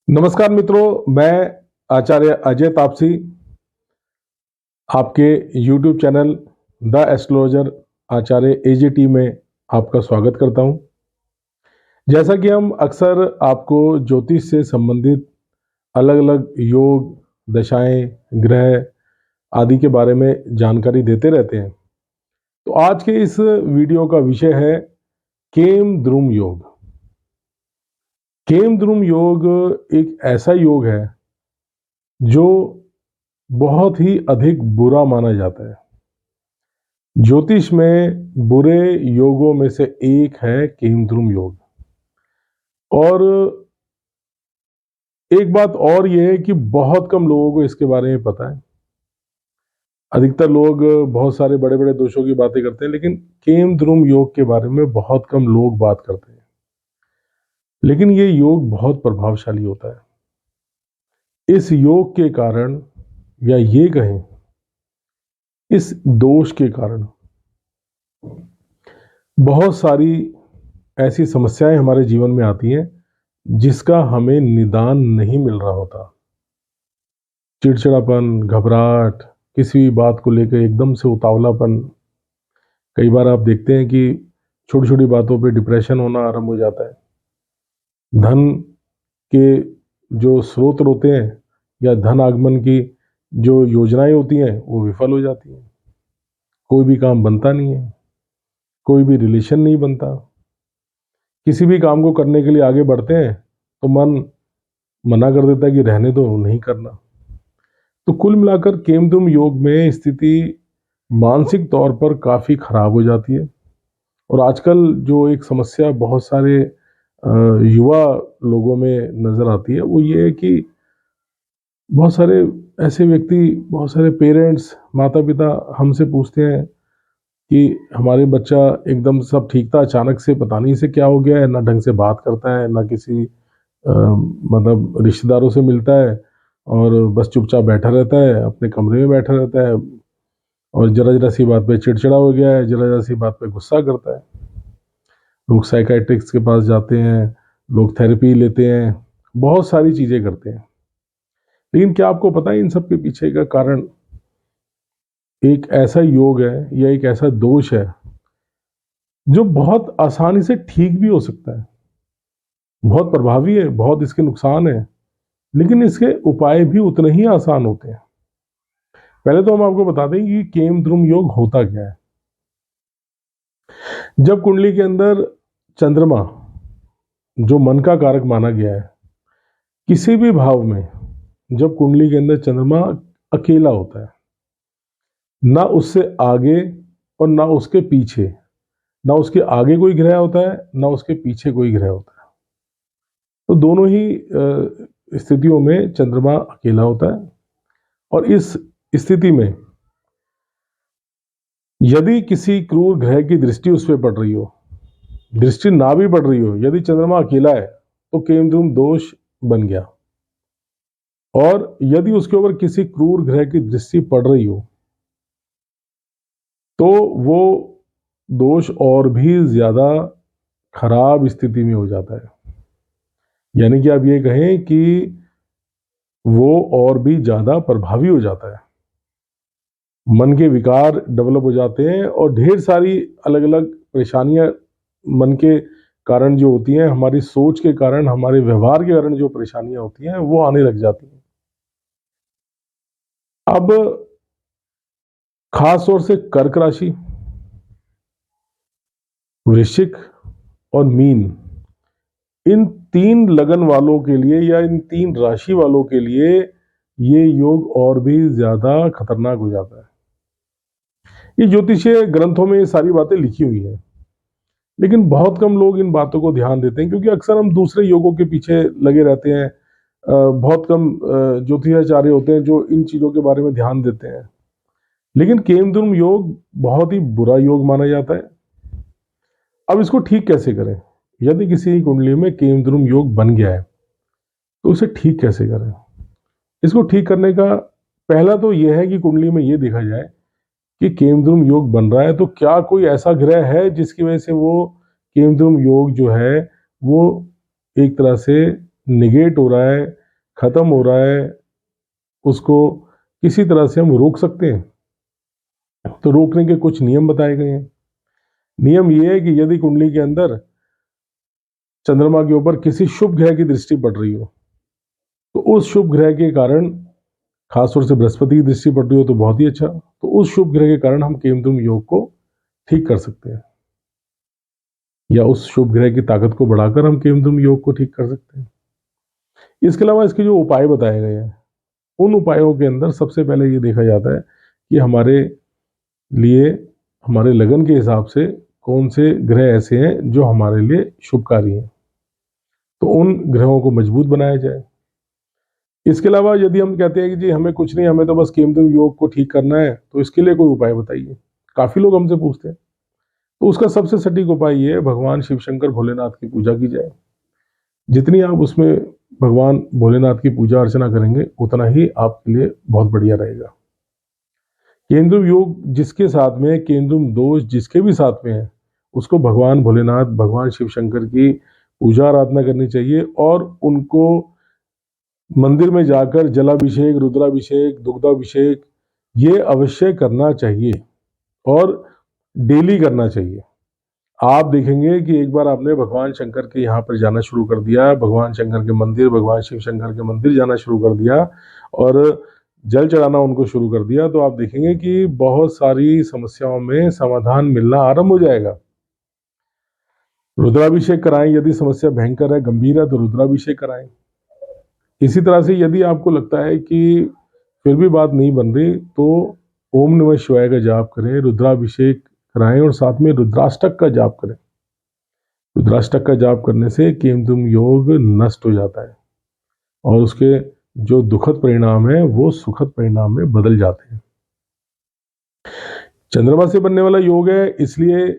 नमस्कार मित्रों, मैं आचार्य अजय तापसी आपके YouTube channel the astrologer Acharya AJT में आपका स्वागत करता हूं। जैसा कि हम अक्सर आपको ज्योतिष से संबंधित अलग-अलग योग, दशाएं, ग्रह आदि के बारे में जानकारी देते रहते हैं। तो आज के इस वीडियो का विषय है केमद्रुम योग। केमद्रुम योग एक ऐसा योग है जो बहुत ही अधिक बुरा माना जाता है। ज्योतिष में बुरे योगों में से एक है केमद्रुम योग। और एक बात और यह है कि बहुत कम लोगों को इसके बारे में पता है। अधिकतर लोग बहुत सारे बड़े-बड़े दोषों की बातें करते हैं, लेकिन केमद्रुम योग के बारे में बहुत कम लोग बात करते हैं। लेकिन ये योग बहुत प्रभावशाली होता है। इस योग के कारण, या ये कहें इस दोष के कारण, बहुत सारी ऐसी समस्याएं हमारे जीवन में आती हैं जिसका हमें निदान नहीं मिल रहा होता। चिड़चिड़ापन, घबराहट, किसी भी बात को लेकर एकदम से उतावलापन। कई बार आप देखते हैं कि छोटी-छोटी बातों पे डिप्रेशन होना आरंभ हो जाता है। धन के जो स्रोत होते हैं या धन आगमन की जो योजनाएं होती हैं वो विफल हो जाती हैं। कोई भी काम बनता नहीं है, कोई भी रिलेशन नहीं बनता। किसी भी काम को करने के लिए आगे बढ़ते हैं तो मन मना कर देता है कि रहने दो, नहीं करना। तो कुल मिलाकर केमद्रुम योग में स्थिति मानसिक तौर पर काफ़ी खराब हो जाती है। और आजकल जो एक समस्या बहुत सारे युवा लोगों में नज़र आती है वो ये है कि बहुत सारे ऐसे व्यक्ति, बहुत सारे पेरेंट्स, माता-पिता हमसे पूछते हैं कि हमारे बच्चा एकदम सब ठीक था, अचानक से पता नहीं इसे क्या हो गया है, ना ढंग से बात करता है, ना किसी मतलब रिश्तेदारों से मिलता है, और बस चुपचाप बैठा रहता है, अपने कमरे में बैठा रहता है, और ज़रा-ज़रा सी बात पे चिड़चिड़ा हो गया है, ज़रा-ज़रा सी बात पे गुस्सा करता है। लोग साइकियाट्रिस्ट के पास जाते हैं, लोग थेरेपी लेते हैं, बहुत सारी चीज़ें करते हैं। लेकिन क्या आपको पता है इन सब के पीछे का कारण एक ऐसा योग है या एक ऐसा दोष है जो बहुत आसानी से ठीक भी हो सकता है, बहुत प्रभावी है, बहुत इसके नुकसान है, लेकिन इसके उपाय भी उतने ही आसान होते हैं। पहले तो हम आपको बता दें कि केमद्रुम योग होता क्या है। जब कुंडली के अंदर चंद्रमा, जो मन का कारक माना गया है, किसी भी भाव में जब कुंडली के अंदर चंद्रमा अकेला होता है, ना उससे आगे और ना उसके पीछे, ना उसके आगे कोई ग्रह होता है, ना उसके पीछे कोई ग्रह होता है, तो दोनों ही स्थितियों में चंद्रमा अकेला होता है। और इस स्थिति में यदि किसी क्रूर ग्रह की दृष्टि उस पर पड़ रही हो, दृष्टि ना भी पड़ रही हो, यदि चंद्रमा अकेला है तो केमद्रुम दोष बन गया। और यदि उसके ऊपर किसी क्रूर ग्रह की दृष्टि पड़ रही हो तो वो दोष और भी ज्यादा खराब स्थिति में हो जाता है। यानी कि आप ये कहें कि वो और भी ज्यादा प्रभावी हो जाता है। मन के विकार डेवलप हो जाते हैं और ढेर सारी अलग-अलग परेशानियां मन के कारण जो होती हैं, हमारी सोच के कारण, हमारे व्यवहार के कारण जो परेशानियां होती हैं वो आने लग जाती हैं। अब खास तौर से कर्क राशि, वृश्चिक और मीन, इन 3 लगन वालों के लिए या इन 3 राशि वालों के लिए ये योग और भी ज़्यादा खतरनाक हो जाता है। ये ज्योतिषीय ग्रंथों में ये सारी बातें लिखी हुई हैं, लेकिन बहुत कम लोग इन बातों को ध्यान देते हैं क्योंकि अक्सर हम दूसरे योगों के पीछे लगे रहते हैं। बहुत कम ज्योतिषाचार्य होते हैं जो इन चीज़ों के बारे में ध्यान देते हैं। लेकिन केमद्रुम योग बहुत ही बुरा योग माना जाता है। अब इसको ठीक कैसे करें? यदि किसी कुंडली में केमद्रुम योग बन गया है तो उसे ठीक कैसे करें? इसको ठीक करने का पहला तो यह है कि कुंडली में ये देखा जाए कि केमद्रुम योग बन रहा है तो क्या कोई ऐसा ग्रह है जिसकी वजह से वो केमद्रुम योग जो है वो एक तरह से निगेट हो रहा है, खत्म हो रहा है, उसको किसी तरह से हम रोक सकते हैं। तो रोकने के कुछ नियम बताए गए हैं। नियम ये है कि यदि कुंडली के अंदर चंद्रमा के ऊपर किसी शुभ ग्रह की दृष्टि पड़ रही हो, तो उस शुभ ग्रह के कारण, खासतौर से बृहस्पति की दृष्टि पड़ रही हो तो बहुत ही अच्छा, तो उस शुभ ग्रह के कारण हम केमद्रुम योग को ठीक कर सकते हैं, या उस शुभ ग्रह की ताकत को बढ़ाकर हम केमद्रुम योग को ठीक कर सकते हैं। इसके अलावा इसके जो उपाय बताए गए हैं, उन उपायों के अंदर सबसे पहले ये देखा जाता है कि हमारे लिए, हमारे लगन के हिसाब से कौन से ग्रह ऐसे हैं जो हमारे लिए शुभकारी हैं, तो उन ग्रहों को मजबूत बनाया जाए। इसके अलावा यदि हम कहते हैं कि जी हमें कुछ नहीं, हमें तो बस केमद्रुम योग को ठीक करना है, तो इसके लिए कोई उपाय बताइए। काफ़ी लोग हमसे पूछते हैं। तो उसका सबसे सटीक उपाय ये है, भगवान शिव शंकर भोलेनाथ की पूजा की जाए। जितनी आप उसमें भगवान भोलेनाथ की पूजा अर्चना करेंगे, उतना ही आपके लिए बहुत बढ़िया रहेगा। केमद्रुम योग जिसके साथ में, केमद्रुम दोष जिसके भी साथ में है, उसको भगवान भोलेनाथ, भगवान शिव शंकर की पूजा आराधना करनी चाहिए और उनको मंदिर में जाकर जलाभिषेक, रुद्राभिषेक, दुग्धाभिषेक ये अवश्य करना चाहिए और डेली करना चाहिए। आप देखेंगे कि एक बार आपने भगवान शंकर के यहाँ पर जाना शुरू कर दिया, भगवान शंकर के मंदिर, भगवान शिव शंकर के मंदिर जाना शुरू कर दिया और जल चढ़ाना उनको शुरू कर दिया, तो आप देखेंगे कि बहुत सारी समस्याओं में समाधान मिलना आरंभ हो जाएगा। रुद्राभिषेक कराएं, यदि समस्या भयंकर है, गंभीर है, तो रुद्राभिषेक कराएं। इसी तरह से यदि आपको लगता है कि फिर भी बात नहीं बन रही, तो ओम नमः शिवाय का जाप करें, रुद्राभिषेक कराएं और साथ में रुद्राष्टक का जाप करें। रुद्राष्टक का जाप करने से केमद्रुम योग नष्ट हो जाता है और उसके जो दुखद परिणाम है वो सुखद परिणाम में बदल जाते हैं। चंद्रमा से बनने वाला योग है, इसलिए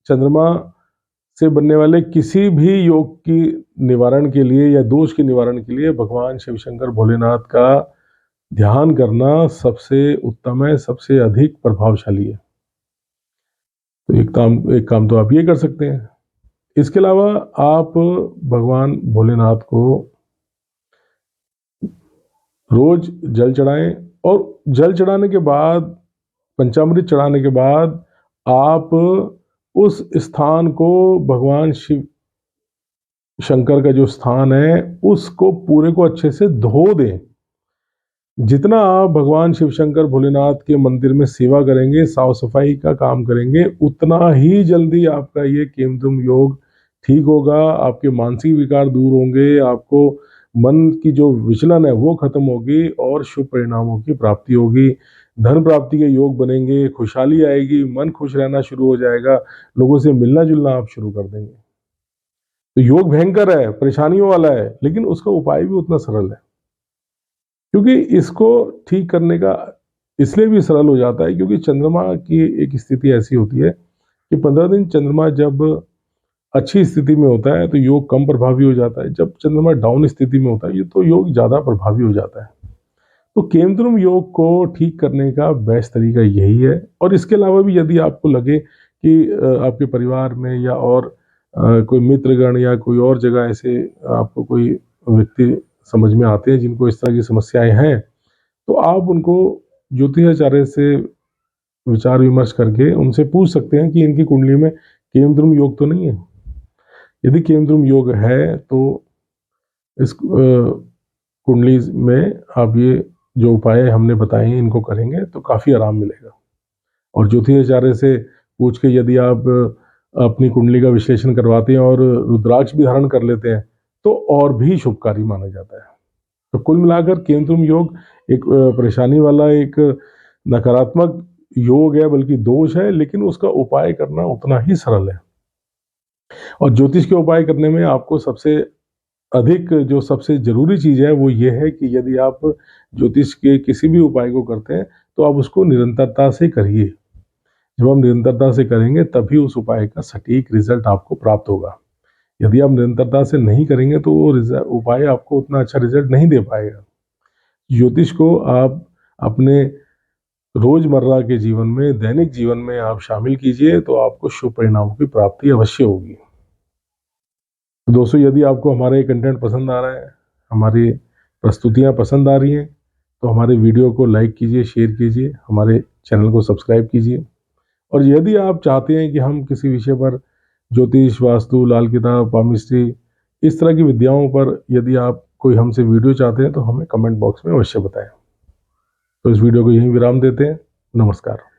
चंद्रमा से बनने वाले किसी भी योग की निवारण के लिए या दोष के निवारण के लिए भगवान शिव शंकर भोलेनाथ का ध्यान करना सबसे उत्तम है, सबसे अधिक प्रभावशाली है। तो एक काम तो आप ये कर सकते हैं। इसके अलावा आप भगवान भोलेनाथ को रोज जल चढ़ाएं और जल चढ़ाने के बाद, पंचामृत चढ़ाने के बाद आप उस स्थान को, भगवान शिव शंकर का जो स्थान है उसको पूरे को अच्छे से धो दें। जितना आप भगवान शिव शंकर भोलेनाथ के मंदिर में सेवा करेंगे, साफ सफाई का काम करेंगे, उतना ही जल्दी आपका ये केमद्रुम योग ठीक होगा, आपके मानसिक विकार दूर होंगे, आपको मन की जो विचलन है वो खत्म होगी और शुभ परिणामों की प्राप्ति होगी। धन प्राप्ति के योग बनेंगे, खुशहाली आएगी, मन खुश रहना शुरू हो जाएगा, लोगों से मिलना जुलना आप शुरू कर देंगे। तो योग भयंकर है, परेशानियों वाला है, लेकिन उसका उपाय भी उतना सरल है, क्योंकि इसको ठीक करने का इसलिए भी सरल हो जाता है क्योंकि चंद्रमा की एक स्थिति ऐसी होती है कि 15 दिन चंद्रमा जब अच्छी स्थिति में होता है तो योग कम प्रभावी हो जाता है, जब चंद्रमा डाउन स्थिति में होता है तो योग ज़्यादा प्रभावी हो जाता है। तो केमद्रुम योग को ठीक करने का बेस्ट तरीका यही है। और इसके अलावा भी यदि आपको लगे कि आपके परिवार में या और कोई मित्रगण या कोई और जगह ऐसे आपको कोई व्यक्ति समझ में आते हैं जिनको इस तरह की समस्याएं हैं, तो आप उनको ज्योतिषाचार्य से विचार विमर्श करके उनसे पूछ सकते हैं कि इनकी कुंडली में केमद्रुम योग तो नहीं है। यदि केमद्रुम योग है तो इस कुंडली में आप ये जो उपाय हमने बताए हैं इनको करेंगे तो काफ़ी आराम मिलेगा। और ज्योतिषाचार्य से पूछ के यदि आप अपनी कुंडली का विश्लेषण करवाते हैं और रुद्राक्ष भी धारण कर लेते हैं तो और भी शुभकारी माना जाता है। तो कुल मिलाकर केमद्रुम योग एक परेशानी वाला, एक नकारात्मक योग है, बल्कि दोष है, लेकिन उसका उपाय करना उतना ही सरल है। और ज्योतिष के उपाय करने में आपको सबसे अधिक जो सबसे ज़रूरी चीज़ है वो ये है कि यदि आप ज्योतिष के किसी भी उपाय को करते हैं तो आप उसको निरंतरता से करिए। जब हम निरंतरता से करेंगे तभी उस उपाय का सटीक रिजल्ट आपको प्राप्त होगा। यदि आप निरंतरता से नहीं करेंगे तो वो उपाय आपको उतना अच्छा रिजल्ट नहीं दे पाएगा। ज्योतिष को आप अपने रोजमर्रा के जीवन में, दैनिक जीवन में आप शामिल कीजिए तो आपको शुभ परिणामों की प्राप्ति अवश्य होगी। तो दोस्तों, यदि आपको हमारा ये कंटेंट पसंद आ रहा है, हमारी प्रस्तुतियाँ पसंद आ रही हैं, तो हमारे वीडियो को लाइक कीजिए, शेयर कीजिए, हमारे चैनल को सब्सक्राइब कीजिए। और यदि आप चाहते हैं कि हम किसी विषय पर, ज्योतिष, वास्तु, लाल किताब, पामिस्ट्री, इस तरह की विद्याओं पर यदि आप कोई हमसे वीडियो चाहते हैं, तो हमें कमेंट बॉक्स में अवश्य बताएं। तो इस वीडियो को यहीं विराम देते हैं। नमस्कार।